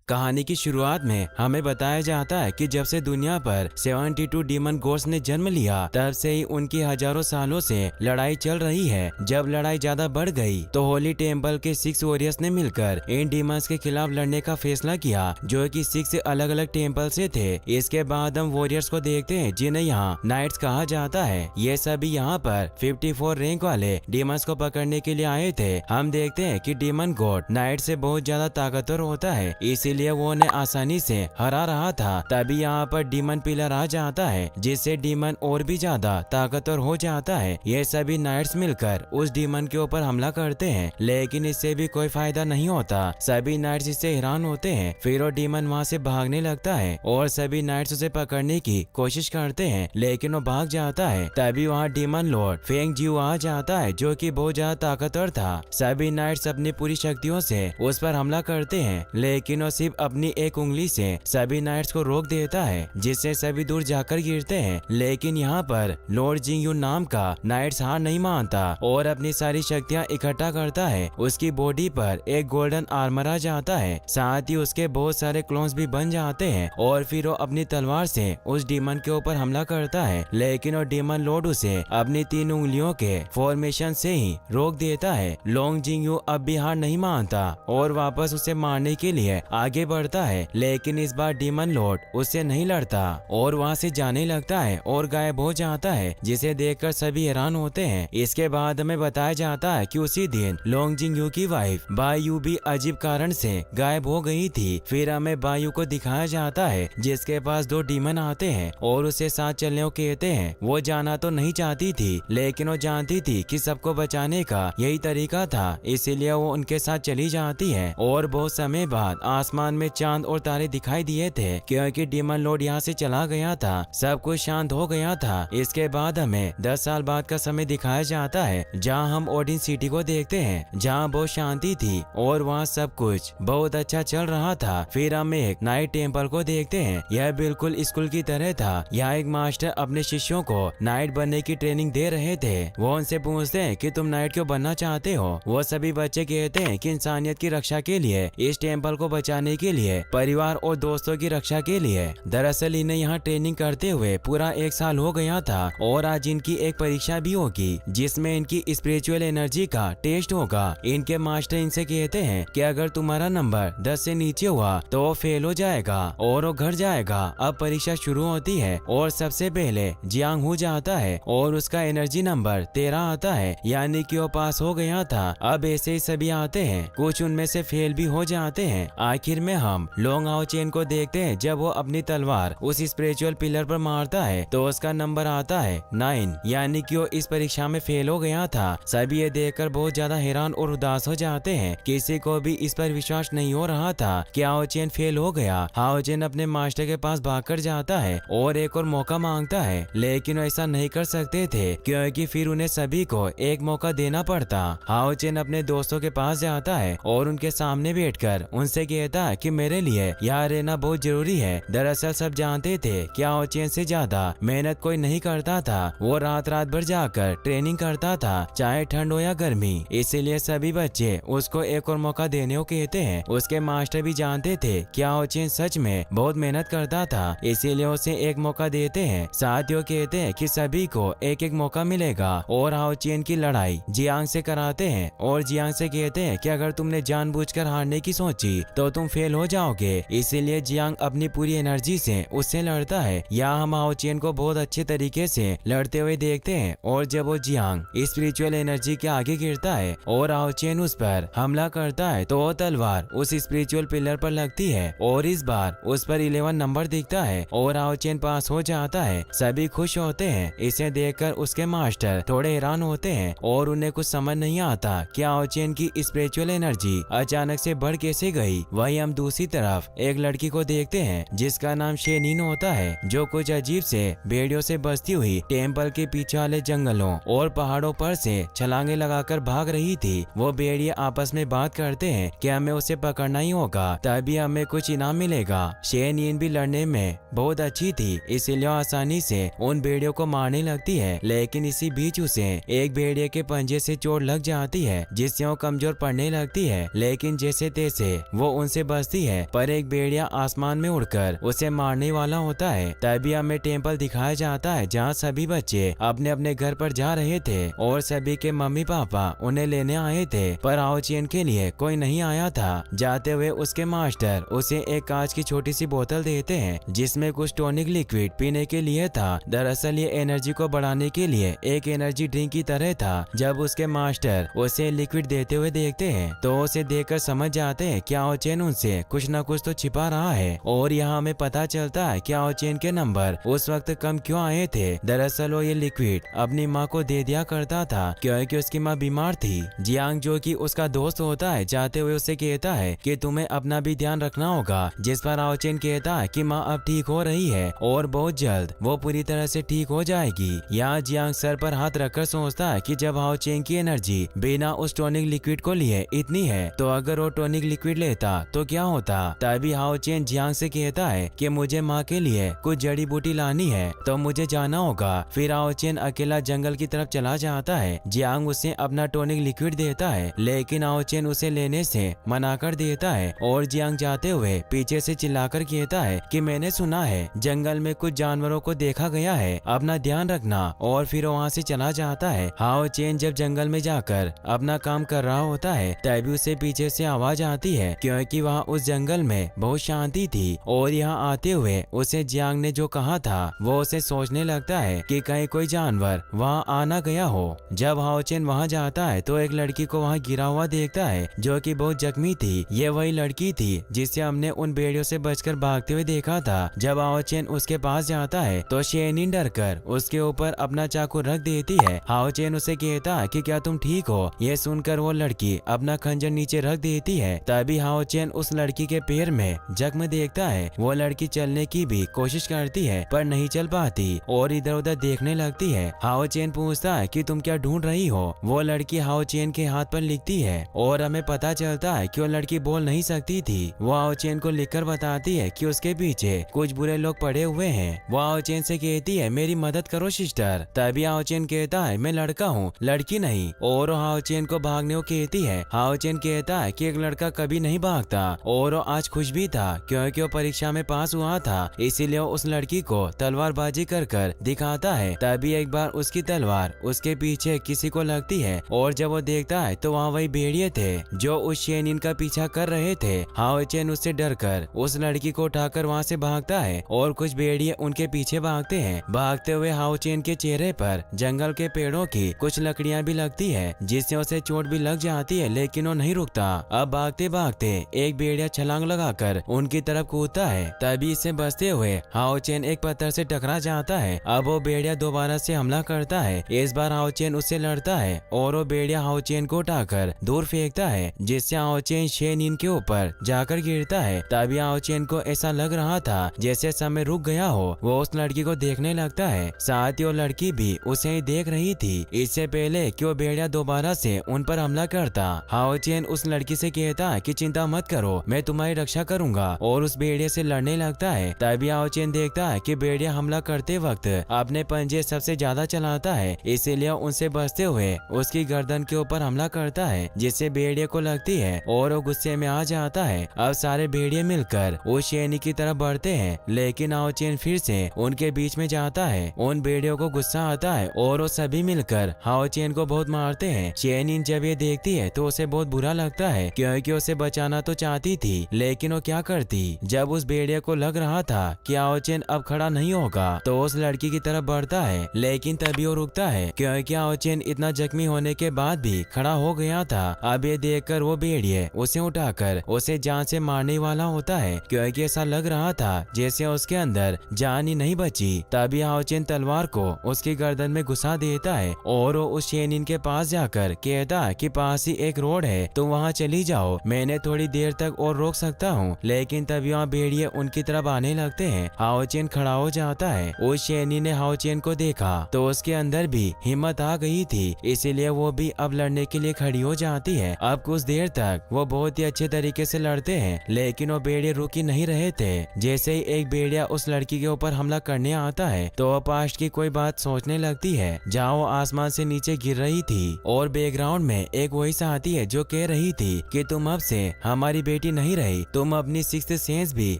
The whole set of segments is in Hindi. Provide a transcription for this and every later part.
कहानी की शुरुआत में हमें बताया जाता है कि जब से दुनिया पर 72 डीमन गोड्स ने जन्म लिया तब से ही उनकी हजारों सालों से लड़ाई चल रही है। जब लड़ाई ज्यादा बढ़ गई तो होली टेम्पल के 6 वॉरियर्स ने मिलकर इन डीमंस के खिलाफ लड़ने का फैसला किया, जो कि 6 अलग अलग टेम्पल से थे। इसके बाद हम वॉरियर्स को देखते हैं जिन्हें यहाँ नाइट्स कहा जाता है। ये सभी यहाँ पर 54 रैंक वाले डीमंस को पकड़ने के लिए आए थे। हम देखते हैं कि डीमन गॉड नाइट से बहुत ज्यादा ताकतवर होता है, इसीलिए वो उन्हें आसानी से हरा रहा था। तभी यहाँ पर डीमन पिलर आ जाता है, जिससे डीमन और भी ज्यादा ताकतवर हो जाता है। ये सभी नाइट्स मिलकर उस डीमन के ऊपर हमला करते हैं, लेकिन इससे भी कोई फायदा नहीं होता। सभी नाइट्स इससे हैरान होते हैं। फिर वो डीमन वहाँ से भागने लगता है और सभी नाइट्स उसे पकड़ने की कोशिश करते हैं, लेकिन वो भाग जाता है। तभी वहाँ डीमन लॉर्ड फेंग जियो आ जाता है, जो कि बहुत ज्यादा ताकतवर था। सभी नाइट्स अपनी पूरी शक्तियों से उस पर हमला करते हैं, लेकिन वो सिर्फ अपनी एक उंगली से सभी नाइट्स को रोक देता है, जिससे सभी दूर जाकर गिरते हैं। लेकिन यहाँ पर लॉर्ड जिंग यू नाम का नाइट्स हार नहीं मानता और अपनी सारी शक्तियाँ इकट्ठा करता है। उसकी बॉडी पर एक गोल्डन आर्मर आ जाता है, साथ ही उसके बहुत सारे क्लोन्स भी बन जाते हैं और फिर वो अपनी तलवार से उस डीमन के ऊपर हमला करता है। लेकिन वो डीमन लॉर्ड उसे अपनी 3 उंगलियों के फॉर्मेशन से ही रोक देता है। लॉन्ग जिंग यू अब भी हार नहीं मानता और वापस उसे मारने के लिए आगे बढ़ता है, लेकिन इस बार डीमन लॉर्ड उससे नहीं लड़ता और वहाँ से जाने लगता है और गायब हो जाता है, जिसे देखकर सभी हैरान होते हैं। इसके बाद हमें बताया जाता है कि उसी दिन लॉन्ग जिंग यू की वाइफ बायू भी अजीब कारण से गायब हो गई थी। फिर हमें बायू को दिखाया जाता है, जिसके पास 2 डीमन आते हैं और उसे साथ चलने को कहते हैं। वो जाना तो नहीं चाहती थी, लेकिन वो जानती थी कि सबको बचाने का यही तरीका था, इसीलिए वो उनके साथ चली जाती है। और बहुत समय बाद आसमान में चांद और तारे दिखाई दिए थे, क्योंकि डीमन लॉर्ड यहाँ से चला गया था। सब कुछ शांत हो गया था। इसके बाद हमें 10 साल बाद का समय दिखाया जाता है, जहाँ हम ओडिन सिटी को देखते हैं, जहाँ बहुत शांति थी और वहाँ सब कुछ बहुत अच्छा चल रहा था। फिर हम एक नाइट टेम्पल को देखते हैं। यह बिल्कुल स्कूल की तरह था। यहाँ एक मास्टर अपने शिष्यों को नाइट बनने की ट्रेनिंग दे रहे थे। वो उनसे पूछते हैं कि तुम नाइट क्यों बनना चाहते हो। वो सभी बच्चे कहते हैं कि इंसानियत की रक्षा के लिए, इस टेम्पल को बचाने के लिए, परिवार और दोस्तों की रक्षा के लिए। दरअसल इन्हें यहाँ ट्रेनिंग करते हुए पूरा 1 साल हो गया था और आज इनकी एक परीक्षा भी होगी, जिसमें इनकी स्पिरिचुअल एनर्जी का टेस्ट होगा। इनके मास्टर इनसे कहते हैं कि अगर तुम्हारा नंबर 10 से नीचे हुआ तो वो फेल हो जाएगा और वो घर जाएगा। अब परीक्षा शुरू होती है और सबसे पहले जियांग हो जाता है और उसका एनर्जी नंबर 13 आता है, यानी कि वो पास हो गया था। अब ऐसे ही सभी आते हैं, कुछ उनमें से फेल भी हो जाते हैं। आखिर में हम लोंग आओ चेन को देखते हैं। जब वो अपनी तलवार उस स्पिरिचुअल पिलर पर मारता है तो उसका नंबर आता है 9, यानी कि वो इस परीक्षा में फेल हो गया था। सभी ये देखकर बहुत ज्यादा हैरान और उदास हो जाते हैं। किसी को भी इस पर विश्वास नहीं हो रहा था कि आओ चेन फेल हो गया। हाओ चेन अपने मास्टर के पास भागकर जाता है और एक और मौका मांगता है, लेकिन ऐसा नहीं कर सकते थे, क्योंकि फिर उन्हें सभी को एक मौका देना पड़ता। हाओ चेन अपने दोस्तों के पास जाता है और उनके सामने बैठकर उनसे कहता है कि मेरे लिए यहाँ रहना बहुत जरूरी है। दरअसल सब जानते थे कि आओ चेन से ज्यादा मेहनत कोई नहीं करता था। वो रात रात भर जाकर ट्रेनिंग करता था, चाहे ठंड हो या गर्मी। इसीलिए सभी बच्चे उसको एक और मौका देने को कहते हैं। उसके मास्टर भी जानते थे कि आओ चेन सच में बहुत मेहनत करता था, इसीलिए उसे एक मौका देते हैं। साथियों कहते हैं कि सभी को एक एक मौका मिलेगा और आओ चेन की लड़ाई जियांग से कराते हैं और जियांग से कहते हैं कि अगर तुमने जानबूझकर हारने की सोची तो तुम फेल हो जाओगे। इसीलिए जियांग अपनी पूरी एनर्जी से उससे लड़ता है। यहाँ हम आओ चेन को बहुत अच्छे तरीके से लड़ते हुए देखते हैं और जब वो जियांग स्पिरिचुअल एनर्जी के आगे गिरता है और आओ चेन उस पर हमला करता है तो वो तलवार उस स्पिरिचुअल पिलर पर लगती है और इस बार उस पर 11 नंबर दिखता है और आओ चेन पास हो जाता है। सभी खुश होते हैं। इसे देखकर उसके मास्टर थोड़े हैरान होते हैं और उन्हें कुछ समझ नहीं आता कि आओ चेन की स्पिरिचुअल एनर्जी अचानक से बढ़ कैसे गई। वहीं हम दूसरी तरफ एक लड़की को देखते हैं जिसका नाम शेनिन होता है, जो कुछ अजीब से भेड़ियों से बसती हुई टेम्पल के पीछे वाले जंगलों और पहाड़ों पर से छलांगे लगाकर भाग रही थी। वो भेड़िए आपस में बात करते हैं कि हमें उसे पकड़ना ही होगा, तभी हमें कुछ इनाम मिलेगा। शेनिन भी लड़ने में बहुत अच्छी थी, इसीलिए आसानी से उन भेड़ियों को मारने लगती है। लेकिन इसी बीच उसे एक भेड़िए के पंजे से चोट लग जाती है, जिससे वो कमजोर पड़ने लगती है। लेकिन जैसे तैसे वो उनसे बचती है, पर एक भेड़िया आसमान में उड़कर उसे मारने वाला होता है। तभी हमें टेम्पल दिखाया जाता है जहाँ सभी बच्चे अपने अपने घर पर जा रहे थे और सभी के मम्मी पापा उन्हें लेने आए थे, पर हाओ चेन के लिए कोई नहीं आया था। जाते हुए उसके मास्टर उसे एक कांच की छोटी सी बोतल देते हैं जिसमें कुछ टॉनिक लिक्विड पीने के लिए था। दरअसल ये एनर्जी को बढ़ाने के लिए एक एनर्जी ड्रिंक की तरह था। जब उसके मास्टर उसे लिक्विड देते हुए देखते हैं तो उसे देखकर समझ जाते हैं कि हाओ चेन उनसे कुछ न कुछ तो छिपा रहा है। और यहाँ हमें पता चलता है कि हाओ चेन के नंबर उस वक्त कम क्यों आए थे। दरअसल वो ये लिक्विड अपनी माँ को दे दिया करता था क्योंकि उसकी माँ बीमार थी। जियांग जो कि उसका दोस्त होता है जाते हुए उसे कहता है कि तुम्हें अपना भी ध्यान रखना होगा, जिस पर हाओ चेन कहता है कि माँ अब ठीक हो रही है और बहुत जल्द वो पूरी तरह से ठीक हो जाएगी। यहाँ जियांग सर पर हाथ रखकर सोचता है कि जब हाओ चेन की एनर्जी बिना उस टॉनिक लिक्विड को लिए इतनी है तो अगर वो टॉनिक लिक्विड लेता तो क्या होता। तभी हाओ चेन जियांग से कहता है कि मुझे माँ के लिए कुछ जड़ी बूटी लानी है तो मुझे जाना होगा। फिर हाओ चेन अकेला जंगल की तरफ चला जाता है। जियांग उसे अपना टॉनिक लिक्विड देता है लेकिन हाओ चेन उसे लेने से मना कर देता है और जियांग जाते हुए पीछे से चिल्लाकर कहता है कि मैंने सुना है जंगल में कुछ जानवरों को देखा गया है, अपना ध्यान रखना। और फिर वहाँ से चला जाता है। हाओ चेन जब जंगल में जाकर अपना काम कर रहा होता है तभी उसे पीछे से आवाज आती है क्योंकि वहाँ उस जंगल में बहुत शांति थी और यहाँ आते हुए उसे जियांग ने जो कहा था वो उसे सोचने लगता है कि कहीं कोई जानवर वहाँ आना गया हो। जब हाओ चेन वहाँ जाता है तो एक लड़की को वहाँ गिरा हुआ देखता है जो कि बहुत जख्मी थी। ये वही लड़की थी जिसे हमने उन भेड़ियों से बचकर भागते हुए देखा था। जब हाओ चेन उसके पास जाता है तो शेनिन डरकर उसके ऊपर अपना चाकू रख देती है। हाओ चेन उसे कहता है कि क्या तुम ठीक हो। ये सुनकर वो लड़की अपना खंजर नीचे रख देती है। तभी हाओ चेन उस लड़की के पैर में जख्म देखता है। वो लड़की चलने की भी कोशिश करती है पर नहीं चल पाती और इधर उधर देखने लगती है। हाओ चेन पूछता है कि तुम क्या ढूंढ रही हो। वो लड़की हाओ चेन के हाथ पर लिखती है और हमें पता चलता है कि वो लड़की बोल नहीं सकती थी। वो हाओ चेन को लिखकर बताती है कि उसके पीछे कुछ बुरे लोग पड़े हुए हैं। वो हाओ चेन से कहती है मेरी मदद करो सिस्टर। तभी हाओ चेन कहता है मैं लड़का हूँ लड़की नहीं। और वो हाओ चेन को भागने को कहती है। हाओ चेन कहता है कि एक लड़का कभी नहीं भागता और वो आज खुश भी था क्योंकि वो परीक्षा में पास हुआ था, इसीलिए वो उस लड़की को तलवारबाजी कर कर दिखाता है। तभी एक बार उसकी तलवार उसके पीछे किसी को लगती है और जब वो देखता है तो वहाँ वही भेड़िए थे जो उस शेनिन का पीछा कर रहे थे। हाओ चेन उससे डरकर उस लड़की को उठाकर वहाँ से भागता है और कुछ भेड़िए उनके पीछे भागते हैं। भागते हुए हाओ चेन के चेहरे पर जंगल के पेड़ों की कुछ लकड़ियाँ भी लगती है जिससे उसे चोट भी लग जाती है लेकिन वो नहीं रुकता। अब भागते भागते एक भेड़िया छलांग लगाकर उनकी तरफ कूदता है। तभी इससे बचते हुए हाओ चेन एक पत्थर से टकरा जाता है। अब वो भेड़िया दोबारा से हमला करता है। इस बार हाओ चेन उससे लड़ता है और वो भेड़िया हाओ चेन को उठाकर दूर फेंकता है जिससे हाओ चेन शेनिन के ऊपर जाकर गिरता है। तभी हाओ चेन को ऐसा लग रहा था जैसे समय रुक गया हो। वो उस लड़की को देखने लगता है, साथ ही वो लड़की भी उसे ही देख रही थी। इससे पहले कि वो भेड़िया दोबारा से उन पर हमला करता, हाओ चेन उस लड़की से कहता है कि चिंता मत करो मैं तुम्हारी रक्षा करूंगा और उस भेड़िया से लड़ने लगता है। तभी हाओ चेन देखता है कि भेड़िया हमला करते वक्त अपने पंजे सबसे ज्यादा चलाता है, इसीलिए उनसे बचते हुए उसकी गर्दन के ऊपर हमला करता है जिससे भेड़िया को लगती है और वो गुस्से में आ जाता है। अब सारे भेड़िए मिलकर उस शेनी की तरफ बढ़ते हैं लेकिन हाओ चेन फिर से उनके बीच में जाता है। उन भेड़ियों को गुस्सा आता है और वो सभी मिलकर हाओ चेन को बहुत मारते हैं। शेनिन जब ये देखती है तो उसे बहुत बुरा लगता है क्योंकि उसे बचाना तो चाहती थी लेकिन वो क्या करती। जब उस भेड़िया को लग रहा था कि हाओ चेन अब खड़ा नहीं होगा तो उस लड़की की तरफ बढ़ता है लेकिन तभी वो रुकता है क्योंकि हाओ चेन इतना जख्मी होने के बाद भी खड़ा हो गया था। अब ये देखकर वो भेड़िए उसे उठाकर उसे जान से मारने वाला होता है क्योंकि ऐसा लग रहा था जैसे उसके अंदर जान ही नहीं बची। तभी हाओ चेन तलवार को उसकी गर्दन में घुसा देता है और वो उस शेनिन के पास जाकर कहता है कि पास ही एक रोड है तुम वहाँ चली जाओ, मैंने थोड़ी देर तक और रोक सकता हूँ। लेकिन तभी वहाँ भेड़िए उनकी तरफ आने लगते हैं। हाओ चेन खड़ा हो जाता है। उस शेनिन ने हाओ चेन को देखा तो उसके अंदर भी हिम्मत आ गई थी, इसीलिए वो भी अब लड़ने के लिए खड़ी हो जाती है। अब कुछ देर तक वो बहुत ही अच्छे तरीके से लड़ते हैं लेकिन वो भेड़िए रुक ही नहीं रहे थे। जैसे ही एक भेड़िया उस लड़की के ऊपर हमला करने आता है तो वो पास्ट की कोई बात सोचने लगती है जहाँ वो आसमान से नीचे गिर रही थी और बैकग्राउंड में एक वही आती है जो कह रही थी कि तुम अब से हमारी बेटी एबिलिटी नहीं रही तुम अपनी सिक्स्थ सेंस भी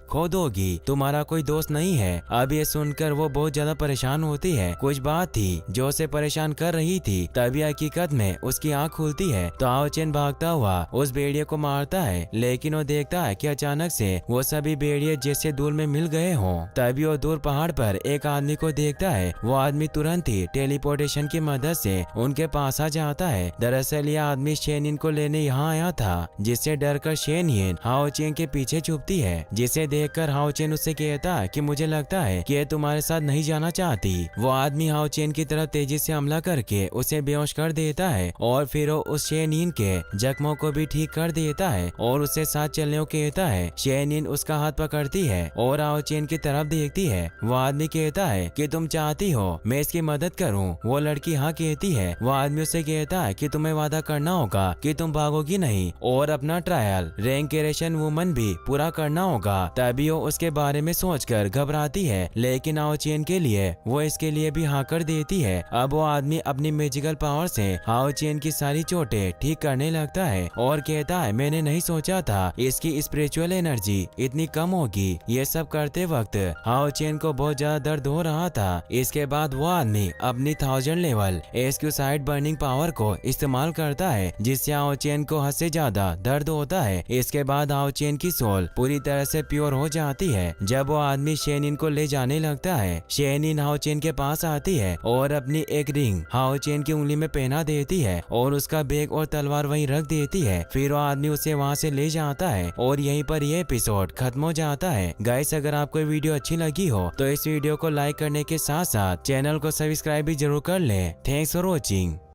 खो दोगी, तुम्हारा कोई दोस्त नहीं है। अब ये सुनकर वो बहुत ज्यादा परेशान होती है। कुछ बात थी जो उसे परेशान कर रही थी, तभी हकीकत में उसकी आँख खुलती है तो हाओ चेन भागता हुआ उस भेड़िए को मारता है, लेकिन वो देखता है कि अचानक से वो सभी भेड़िए जैसे दूर में मिल गए हों। तभी वो दूर पहाड़ पर एक आदमी को देखता है। वो आदमी तुरंत ही टेलीपोर्टेशन की मदद से उनके पास आ जाता है। दरअसल यह आदमी शेनिन को लेने यहाँ आया था, जिससे डरकर शेनिन हाओ चेन के पीछे छुपती है, जिसे देखकर हाओ चेन उससे कहता है कि मुझे लगता है कि ये तुम्हारे साथ नहीं जाना चाहती। वो आदमी हाओ चेन की तरफ तेजी से हमला करके उसे बेहोश कर देता है और फिर वो उस शेनिन के जख्मों को भी ठीक कर देता है और उससे साथ चलने को कहता है। शेनिन उसका हाथ पकड़ती है और हाओ चेन की तरफ देखती है। वो आदमी कहता है कि तुम चाहती हो मैं इसकी मदद करूं? वो लड़की हाँ कहती है। वो आदमी उससे कहता है कि तुम्हें वादा करना होगा कि तुम भागोगी नहीं और अपना ट्रायल रैंकेरेशन वुमन भी पूरा करना होगा। तभी वो उसके बारे में सोचकर घबराती है, लेकिन हाओ चेन के लिए वो इसके लिए भी हाँ कर देती है। अब वो आदमी अपनी मैजिकल पावर से हाओ चेन की सारी चोटें ठीक करने लगता है और कहता है मैंने नहीं सोचा था इसकी स्पिरिचुअल एनर्जी इतनी कम होगी। ये सब करते वक्त हाओ चेन को बहुत ज्यादा दर्द हो रहा था। इसके बाद वो आदमी अपनी 1000 लेवल एस्क्यूसाइड बर्निंग पावर को इस्तेमाल करता है, जिससे हाओ चेन को हद से ज्यादा दर्द होता है। इसके बाद हाओ चेन की सोल पूरी तरह से प्योर हो जाती है। जब वो आदमी शेनिन को ले जाने लगता है, शेनिन हाओ चेन के पास आती है और अपनी एक रिंग हाओ चेन की उंगली में पहना देती है और उसका बैग और तलवार वहीं रख देती है। फिर वो आदमी उसे वहां से ले जाता है और यहीं पर ये एपिसोड खत्म हो जाता है। गाइस, अगर आपको वीडियो अच्छी लगी हो तो इस वीडियो को लाइक करने के साथ साथ चैनल को सब्सक्राइब भी जरूर कर लें। Thanks for watching.